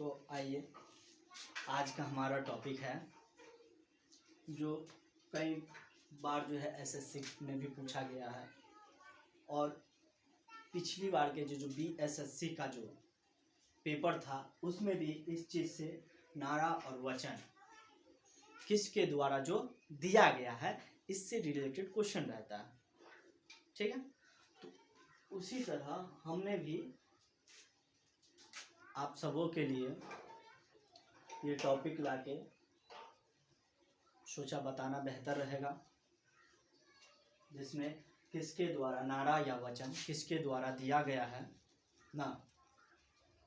तो आइए आज का हमारा टॉपिक है जो कई बार जो है एसएससी में भी पूछा गया है और पिछली बार के जो बीएसएससी का जो पेपर था उसमें भी इस चीज़ से नारा और वचन किसके द्वारा जो दिया गया है इससे रिलेटेड क्वेश्चन रहता है। ठीक है, तो उसी तरह हमने भी आप सबों के लिए ये टॉपिक लाके सोचा बताना बेहतर रहेगा, जिसमें किसके द्वारा नारा या वचन किसके द्वारा दिया गया है ना।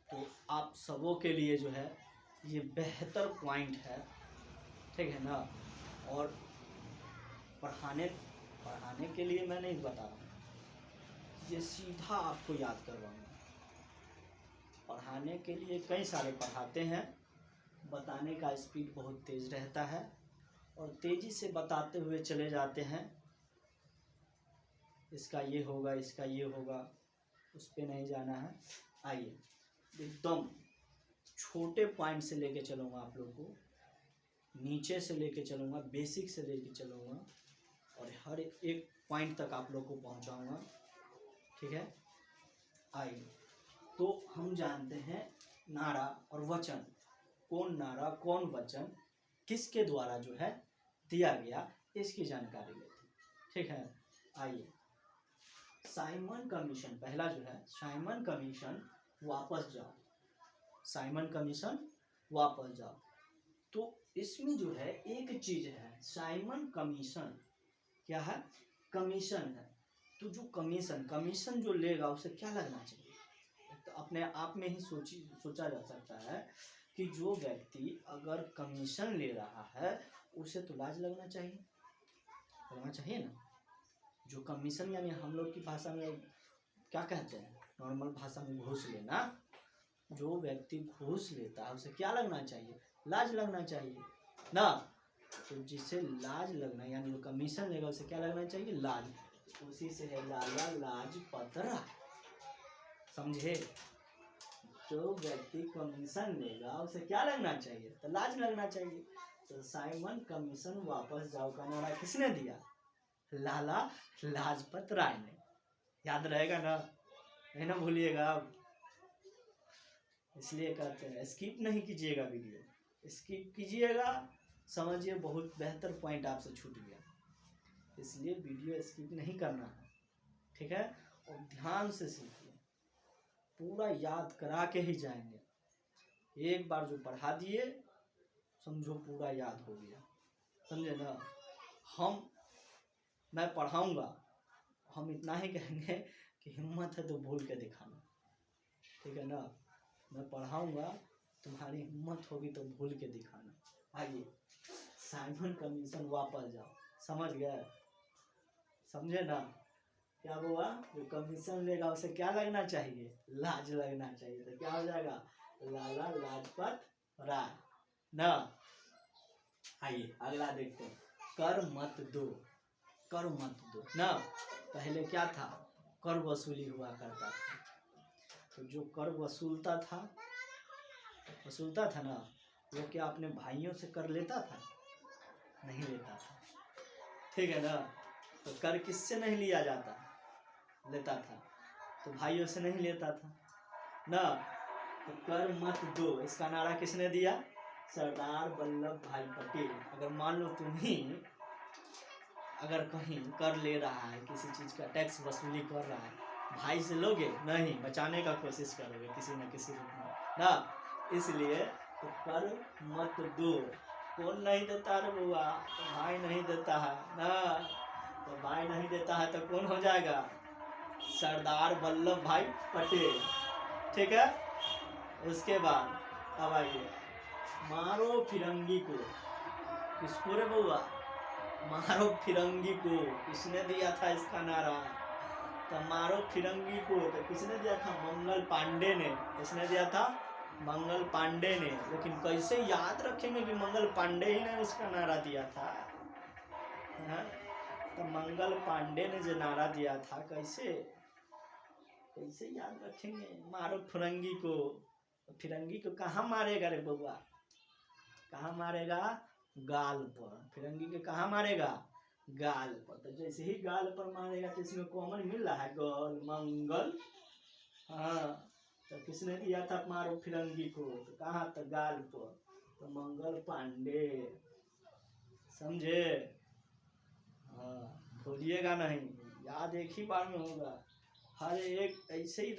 तो आप सबों के लिए जो है ये बेहतर पॉइंट है, ठीक है ना। और पढ़ाने के लिए मैं नहीं बता रहा हूँ, ये सीधा आपको याद करवाऊंगा। पढ़ाने के लिए कई सारे पढ़ाते हैं, बताने का स्पीड बहुत तेज़ रहता है और तेज़ी से बताते हुए चले जाते हैं, इसका ये होगा इसका ये होगा, उस पर नहीं जाना है। आइए एकदम छोटे पॉइंट से लेके चलूँगा, आप लोग को नीचे से लेके चलूँगा, बेसिक से लेके चलूँगा और हर एक पॉइंट तक आप लोग को पहुँचाऊँगा। ठीक है, आइए तो हम जानते हैं नारा और वचन, कौन नारा कौन वचन किसके द्वारा जो है दिया गया, इसकी जानकारी लेते हैं। ठीक है, आइए साइमन कमीशन, पहला जो है साइमन कमीशन वापस जाओ, साइमन कमीशन वापस जाओ। तो इसमें जो है एक चीज है, साइमन कमीशन क्या है, कमीशन है। तो जो कमीशन जो लेगा उसे क्या लगना चाहिए, तो अपने आप में ही सोचा जा सकता है कि जो व्यक्ति अगर कमीशन ले रहा है उसे तो लाज लगना चाहिए ना। जो कमीशन यानी हम लोग की भाषा में क्या कहते हैं, नॉर्मल भाषा में घूस लेना, जो व्यक्ति घूस लेता है उसे क्या लगना चाहिए, लाज लगना चाहिए ना। तो जिसे लाज लगना यानी जो कमीशन लेगा उसे क्या लगना चाहिए, लाज। उसी से है लाला लाजपत राय, समझे। जो व्यक्ति कमीशन लेगा उसे क्या लगना चाहिए, तो लाज लगना चाहिए। तो साइमन कमीशन वापस जाओ का नारा किसने दिया, लाला लाजपत राय ने। याद रहेगा ना, नहीं ना भूलिएगा आप। इसलिए कहते हैं स्किप नहीं कीजिएगा, वीडियो स्किप कीजिएगा समझिए बहुत बेहतर पॉइंट आपसे छूट गया, इसलिए वीडियो स्किप नहीं करना है। ठीक है, और ध्यान से सीखिए, पूरा याद करा के ही जाएंगे। एक बार जो पढ़ा दिए समझो पूरा याद हो गया, समझे ना। मैं पढ़ाऊंगा, हम इतना ही कहेंगे कि हिम्मत है तो भूल के दिखाना, ठीक है ना। मैं पढ़ाऊंगा, तुम्हारी हिम्मत होगी तो भूल के दिखाना। आइए साइमन कमीशन वापस जाओ, समझ गए, समझे ना। क्या हुआ, जो कमीशन लेगा उसे क्या लगना चाहिए, लाज लगना चाहिए। तो क्या हो जाएगा, लाला लाजपत राय ना। आइए अगला देखते हैं, कर मत दो, कर मत दो ना। पहले क्या था, कर वसूली हुआ करता था, तो जो कर वसूलता था ना, वो क्या अपने भाइयों से कर लेता था, नहीं लेता था। ठीक है ना, तो कर किससे नहीं लिया जाता, लेता था, तो भाइयों से नहीं लेता था ना। तो कर मत दो इसका नारा किसने दिया, सरदार वल्लभ भाई पटेल। अगर मान लो तुम्हें अगर कहीं कर ले रहा है, किसी चीज़ का टैक्स वसूली कर रहा है, भाई से लोगे नहीं, बचाने का कोशिश करोगे किसी न किसी रूप में ना। इसलिए तो कर मत दो, कौन नहीं देता रे बुआ, तो भाई नहीं देता है ना। तो भाई नहीं देता है तो कौन हो जाएगा, सरदार वल्लभ भाई पटेल। ठीक है, उसके बाद अब आइए, मारो फिरंगी को, किसको रे बुआ, मारो फिरंगी को किसने दिया था इसका नारा, तो मारो फिरंगी को तो किसने दिया था, मंगल पांडे ने। किसने दिया था, मंगल पांडे ने। लेकिन कैसे याद रखेंगे कि मंगल पांडे ही ने उसका नारा दिया था, है? तो मंगल पांडे ने जो नारा दिया था, कैसे याद रखेंगे, मारो फिरंगी को तो फिरंगी को कहाँ मारेगा रे बउआ? कहाँ मारेगा? गाल पर। फिरंगी के कहाँ मारेगा? गाल पर। तो जैसे ही गाल पर मारेगा तो इसमें कॉमन मिल रहा है गल मंगल। हाँ, तो किसने दिया था मारो फिरंगी को? तो कहाँ? तो गाल पर। तो मंगल पांडे, समझे? हाँ, भूलिएगा नहीं, याद एक ही बार में होगा। हर एक ऐसे ही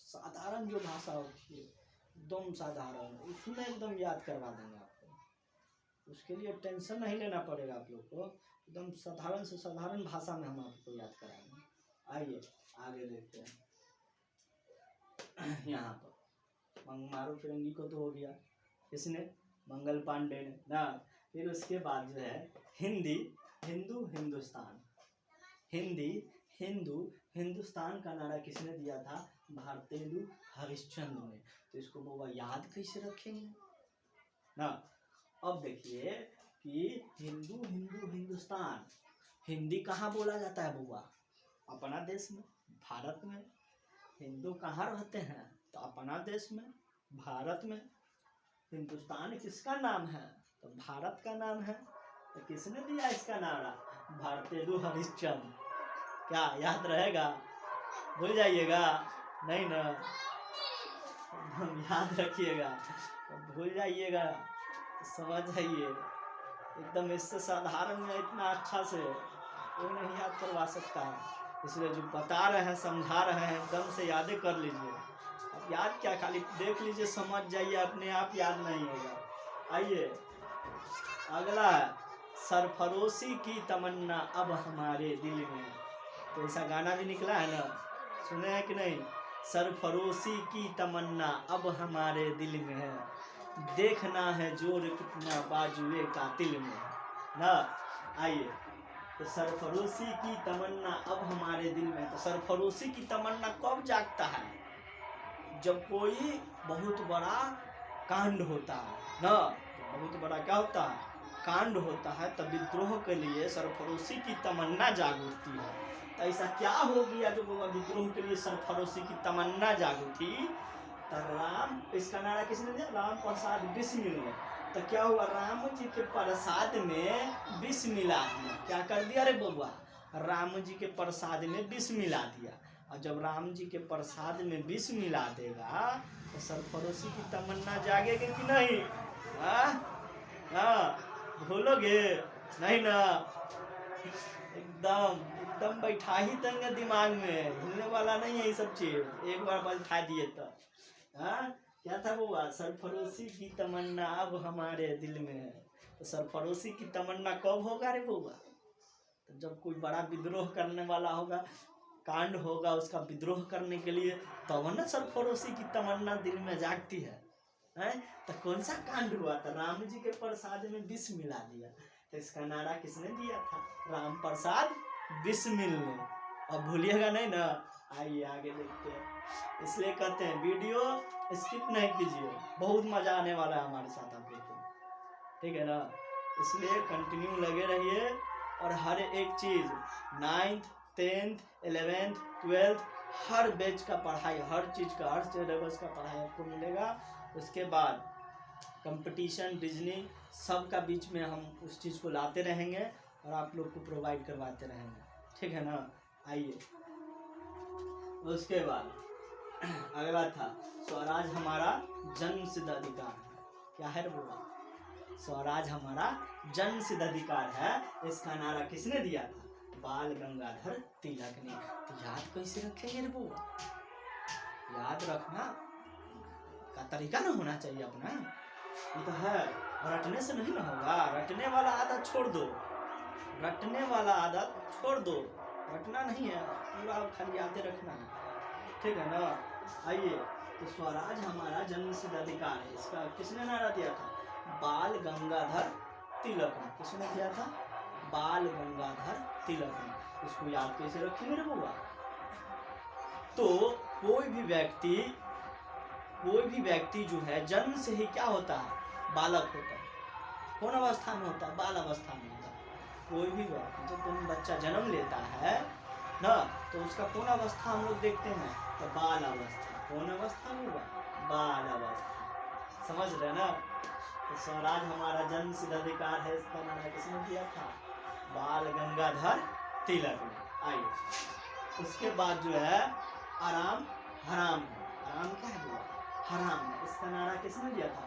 साधारण जो भाषा होती है एकदम साधारण, उसमें एकदम याद करवा देंगे आपको। उसके लिए टेंशन नहीं लेना पड़ेगा आप लोग को, एकदम साधारण से साधारण भाषा में हम आपको याद कराएंगे। आइए आगे देखते हैं। यहाँ पर मारो फिरंगी को तो हो गया, किसने? मंगल पांडे ने ना। फिर उसके बाद जो है हिंदी, हिंदू हिंदुस्तान। हिंदी हिंदू हिंदुस्तान का नारा किसने दिया था? भारतेंदु हरिश्चंद्र ने। तो इसको बुआ याद कैसे रखेंगे ना? अब देखिए कि हिंदू हिंदू हिंदुस्तान, हिंदी कहाँ बोला जाता है बुआ? अपना देश में, भारत में। हिंदू कहाँ रहते हैं? तो अपना देश में, भारत में। हिंदुस्तान किसका नाम है? तो भारत का नाम है। तो किसने दिया इसका नारा? भारतेंदु हरिश्चंद्र। क्या याद रहेगा? भूल जाइएगा नहीं ना, हम याद रखिएगा। भूल जाइएगा समझ जाइए, एकदम इससे साधारण में इतना अच्छा से कोई नहीं याद करवा सकता है। इसलिए जो बता रहे हैं, समझा रहे हैं, एकदम से यादें कर लीजिए। अब याद क्या, खाली देख लीजिए, समझ जाइए, अपने आप याद नहीं होगा। आइए अगला है सरफरोशी की तमन्ना अब हमारे दिल में। तो ऐसा गाना भी निकला है ना, सुने हैं कि नहीं? सरफरोशी की तमन्ना अब हमारे दिल में है, देखना है जोर कितना बाजुए कातिल में ना। आइए, तो सरफरोशी की तमन्ना अब हमारे दिल में। तो सरफरोशी की तमन्ना कब जागता है? जब कोई बहुत बड़ा कांड होता है ना। तो बहुत बड़ा क्या होता है? कांड होता है, तब विद्रोह के लिए सरफरोशी की तमन्ना जाग उठती है। तो ऐसा क्या हो गया जो विद्रोह के लिए सरफरोशी की तमन्ना जाग उठी? तो राम, इसका नारा किसने दिया? राम प्रसाद बिस्मिल ने। तो क्या हुआ? राम जी के प्रसाद में विष मिला दिया। क्या कर दिया रे बउआ? राम जी के प्रसाद में विष मिला दिया। और जब राम जी के प्रसाद में विष मिला देगा तो सरफरोशी की तमन्ना जागेगी कि नहीं? भूलोगे नहीं ना? एकदम एकदम बैठा ही देंगे दिमाग में, हिलने वाला नहीं है ये सब चीज। एक बार बैठा दिए तो क्या था वो? सरफरोशी की तमन्ना अब हमारे दिल में है। तो सरफरोशी की तमन्ना कब होगा रे बउआ? तो जब कोई बड़ा विद्रोह करने वाला होगा, कांड होगा उसका विद्रोह करने के लिए, तब ना सरफरोशी की तमन्ना दिल में जागती है। तो कौन सा कांड हुआ था? राम जी के प्रसाद में विष मिला दिया। तो इसका नारा किसने दिया था? राम प्रसाद बिस्मिल ने। अब भूलिएगा नहीं ना। आइए आगे देखते हैं। इसलिए कहते हैं वीडियो स्किप नहीं कीजिए, बहुत मजा आने वाला है हमारे साथ आप लोग को, ठीक है ना? इसलिए कंटिन्यू लगे रहिए। और हर एक चीज़ 9th 10th 11th 12th हर बैच का पढ़ाई, हर चीज़ का, हर सिलेबस का पढ़ाई आपको मिलेगा। उसके बाद कंपटीशन, रीजनिंग सब का बीच में हम उस चीज़ को लाते रहेंगे और आप लोग को प्रोवाइड करवाते रहेंगे, ठीक है ना? आइए, उसके बाद अगला था स्वराज हमारा जन्मसिद्ध अधिकार है। क्या है बोला? स्वराज हमारा जन्मसिद्ध अधिकार है। इसका नारा किसने दिया था? बाल गंगाधर तिलक ने। तो याद कैसे रखेंगे रे बुआ? याद रखना का तरीका ना होना चाहिए अपना, ये तो है। रटने से नहीं ना होगा, रटने वाला आदत छोड़ दो, रटने वाला आदत छोड़ दो, रटना नहीं है, पूरा खाली याद रखना है, ठीक है ना? आइए, तो स्वराज हमारा जन्मसिद्ध अधिकार है, इसका किसने नारा दिया था? बाल गंगाधर तिलक ने। किसने दिया था? बाल गंगाधर तिलक ने। इसको याद कैसे रखेंगे रे बुआ? तो कोई भी व्यक्ति जो है जन्म से ही क्या होता है? बालक होता है। कौन अवस्था में होता है? बाल अवस्था में होता है। कोई भी व्यक्ति जब कोई बच्चा जन्म लेता है ना, तो उसका कौन अवस्था हम लोग देखते हैं? तो बाल अवस्था। कौन अवस्था होगा? बाल अवस्था। समझ रहे ना? तो स्वराज हमारा जन्म सिद्ध अधिकार है, इसका नारा किसने दिया था? बाल गंगाधर तिलक ने। आइए उसके बाद जो है आराम हराम है। आराम क्या है बोला? हराम है। इसका नारा किसने दिया था?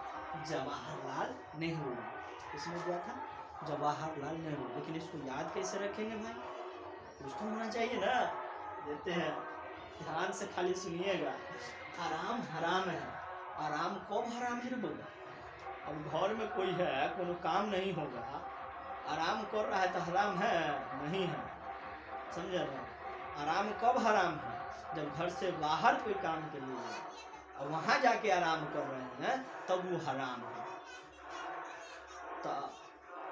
जवाहरलाल नेहरू ने। किसने दिया था? जवाहरलाल नेहरू। लेकिन इसको याद कैसे रखेंगे भाई? कुछ तो होना चाहिए ना। देते हैं, ध्यान से खाली सुनिएगा। आराम हराम है। आराम कब हराम है रे बोला? अब घर में कोई है, कोनो काम नहीं होगा, आराम कर रहा है तो हराम है? नहीं है। समझ रहे? आराम कब हराम है? जब घर से बाहर कोई काम के लिए जाए और वहां जाके आराम कर रहे हैं तब वो हराम है। तो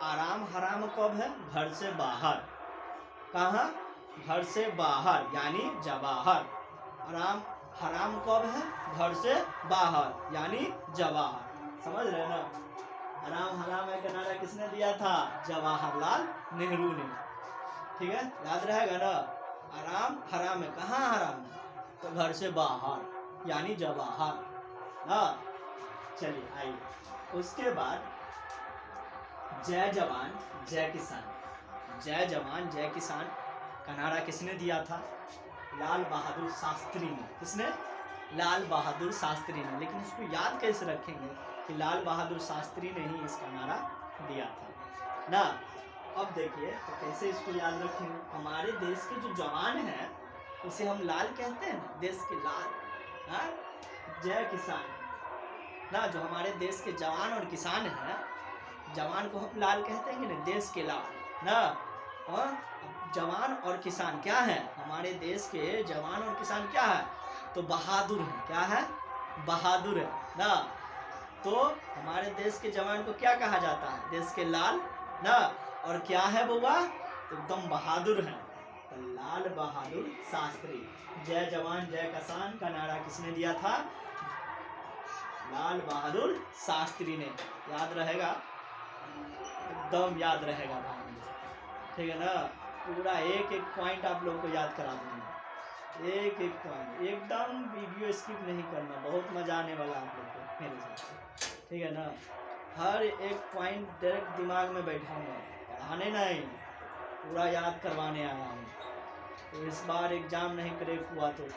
आराम हराम कब है? घर से बाहर। कहाँ? घर से बाहर यानी जवाहर। आराम हराम कब है? घर से बाहर यानी जवाहर। समझ रहे ना? आराम हराम है का नारा किसने दिया था? जवाहरलाल नेहरू ने। ठीक है, याद रहेगा ना? आराम हराम है। कहाँ हराम है? तो घर से बाहर यानी जवाहर। हाँ चलिए आइए उसके बाद जय जवान जय किसान। जय जवान जय किसान का नारा किसने दिया था? लाल बहादुर शास्त्री ने। किसने? लाल बहादुर शास्त्री ने। लेकिन इसको याद कैसे रखेंगे कि लाल बहादुर शास्त्री ने ही इसका नारा दिया था ना? अब देखिए तो कैसे इसको याद रखेंगे। हमारे देश के जो जवान हैं उसे हम लाल कहते हैं ना, देश के लाल। हाँ जय किसान ना, जो हमारे देश के जवान और किसान हैं, जवान को हम लाल कहते हैं कि नहीं, देश के लाल ना। और जवान और किसान क्या है? हमारे देश के जवान और किसान क्या है? तो बहादुर है। क्या है? बहादुर है ना। तो हमारे देश के जवान को क्या कहा जाता है? देश के लाल ना। और क्या है बउआ? एकदम बहादुर है। तो लाल बहादुर शास्त्री। जय जवान जय किसान का नारा किसने दिया था? लाल बहादुर शास्त्री ने। याद रहेगा? एकदम याद रहेगा भाई। ठीक है ना? पूरा एक एक पॉइंट आप लोगों को याद करा दूंगा, एक एक पॉइंट। एकदम वीडियो स्किप नहीं करना, बहुत मजा आने वाला आप लोग को मेरे साथ। ठीक है ना? हर एक पॉइंट डायरेक्ट दिमाग में बैठाऊंगा, पढ़ाने नहीं, पूरा याद करवाने आया हूँ। तो इस बार एग्जाम नहीं क्रैक हुआ तो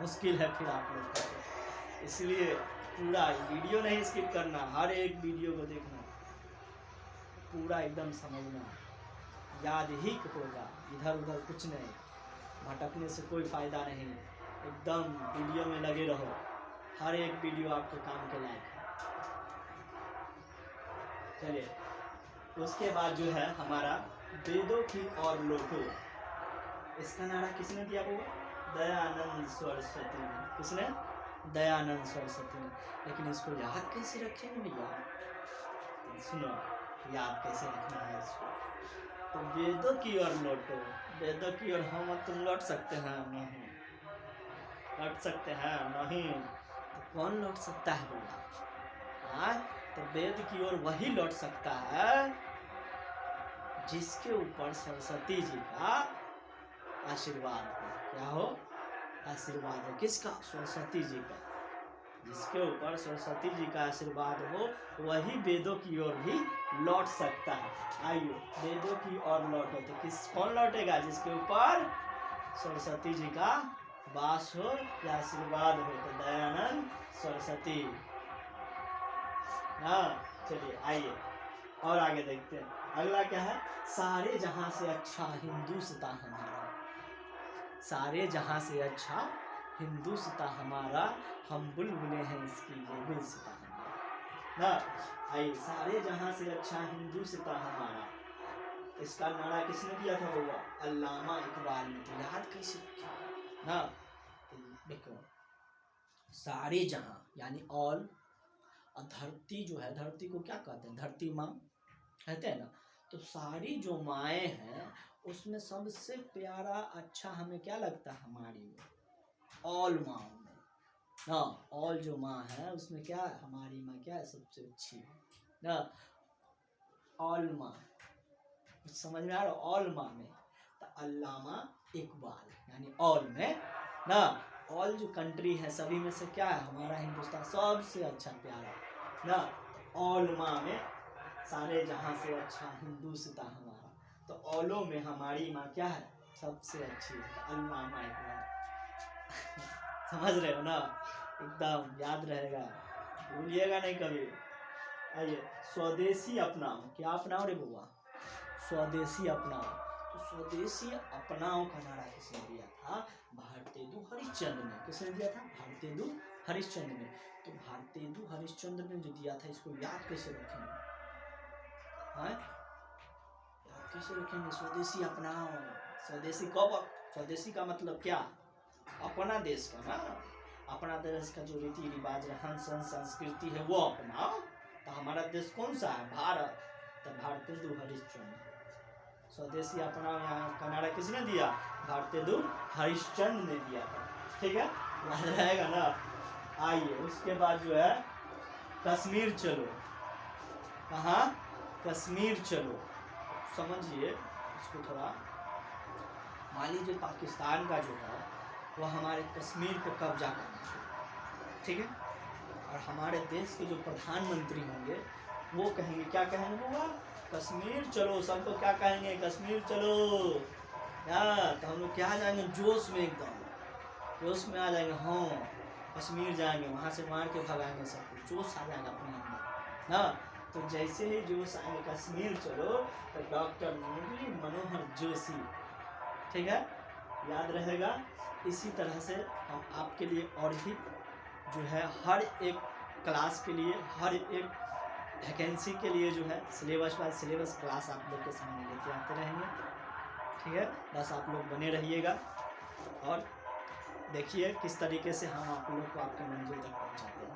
मुश्किल है फिर आप लोग का। इसलिए पूरा वीडियो नहीं स्किप करना, हर एक वीडियो को देखना, पूरा एकदम समझना, याद ही होगा, इधर उधर कुछ नहीं, भटकने से कोई फ़ायदा नहीं। एकदम वीडियो में लगे रहो, हर एक वीडियो आपके काम के लायक है। चलिए उसके बाद जो है हमारा वेदों की और लोटो। इसका नारा किसने दिया वो? दयानंद सरस्वती ने। किसने? दयानंद सरस्वती ने। लेकिन इसको याद कैसे रखेंगे भैया? सुनो याद कैसे रखना है इसको। तो वेदों की ओर लौटो। वेदों की ओर हम तुम लौट सकते हैं? नहीं लौट सकते हैं नहीं। तो कौन लौट सकता है बोला? हाँ तो वेद की ओर वही लौट सकता है जिसके ऊपर सरस्वती जी का आशीर्वाद हो। क्या हो? आशीर्वाद हो। किसका? सरस्वती जी का। जिसके ऊपर सरस्वती जी का आशीर्वाद हो वही वेदों की ओर भी लौट सकता है। आइए वेदों की ओर लौटो। तो किस कौन लौटेगा? जिसके ऊपर सरस्वती जी का वास हो या आशीर्वाद हो। तो दयानंद सरस्वती। हाँ चलिए आइए और आगे देखते हैं। अगला क्या है? सारे जहां से अच्छा हिंदुस्ता हमारा। सारे जहां से अच्छा हिंदुस्ता हमारा, हम बुलबुले हैं इसकी ये गुलसिता हमारा ना। आइए सारे जहां से अच्छा हिंदुस्ता हमारा, इसका नारा किसने दिया था होगा? अल्लामा इकबाल ने। तो याद कैसे रखा ना? देखो सारे जहां यानी ऑल, और धरती जो है, धरती को क्या कहते हैं? धरती माँ कहते हैं ना। तो सारी जो माएँ हैं उसमें सबसे प्यारा अच्छा हमें क्या लगता है? हमारी ऑल माँ में ना। ऑल जो माँ है उसमें क्या है? हमारी माँ क्या है? सबसे अच्छी ना। ऑल माँ समझ में आ रहा? ऑल माँ में तो अल्लामा इकबाल यानी ऑल में ना। ऑल जो कंट्री है सभी में से क्या है, हमारा हिंदुस्तान सबसे अच्छा प्यारा ना, ऑल माँ में सारे जहाँ से अच्छा हिंदुस्तान हमारा, तो ऑलों में हमारी माँ क्या है, सबसे अच्छी है, अल्लाह माँ एक समझ रहे हो ना, एकदम याद रहेगा, भूलिएगा नहीं कभी। आइए, स्वदेशी अपनाओ, क्या अपनाओ रे बुआ, स्वदेशी अपनाओ। तो स्वदेशी अपनाओ का नारा किसने दिया था, भारतेंदु हरिश्चंद्र ने। किसने दिया था, भारतेंदु हरिश्चंद्र ने। तो भारतेंदु हरिश्चंद्र ने जो दिया था, इसको याद कैसे रखेंगे, हाँ याद कैसे रखेंगे, स्वदेशी अपनाओ। स्वदेशी कब, स्वदेशी का मतलब क्या, अपना देश का ना, अपना देश का जो रीति रिवाज रहन सहन संस्कृति है वो अपनाओ। तो हमारा देश कौन सा है, भारत, तो भारतेंदु हरिश्चंद्र। स्वदेशी अपनाओ यहाँ का नारा किसने दिया, भारतेंदु हरिश्चंद्र ने दिया था, ठीक है, याद रहेगा ना। आइए उसके बाद जो है कश्मीर चलो, कहाँ, कश्मीर चलो, समझिए उसको थोड़ा। मान लीजिए पाकिस्तान का जो है वो हमारे कश्मीर पे कब्जा करना है, ठीक है, और हमारे देश के जो प्रधानमंत्री होंगे वो कहेंगे, क्या कहेंगे वो, कश्मीर चलो, सबको क्या कहेंगे, कश्मीर चलो यार। तो हम लोग क्या जाएंगे, जोश में, एकदम जोश में आ जाएंगे, हाँ कश्मीर जाएंगे, वहाँ से मार के भगाएंगे सबको, जोश आ जाएगा अपने अंदर ना। तो जैसे ही जोश आएंगे कश्मीर चलो, तो डॉक्टर मुरली मनोहर जोशी, ठीक है, याद रहेगा। इसी तरह से हम आपके लिए और भी जो है हर एक क्लास के लिए, हर एक वैकेंसी के लिए जो है सिलेबस बाय सिलेबस क्लास आप लोग के सामने लेके आते रहेंगे, ठीक है, बस आप लोग बने रहिएगा और देखिए किस तरीके से हम आप लोग को आपके मंजिल तक पहुंचाते हैं।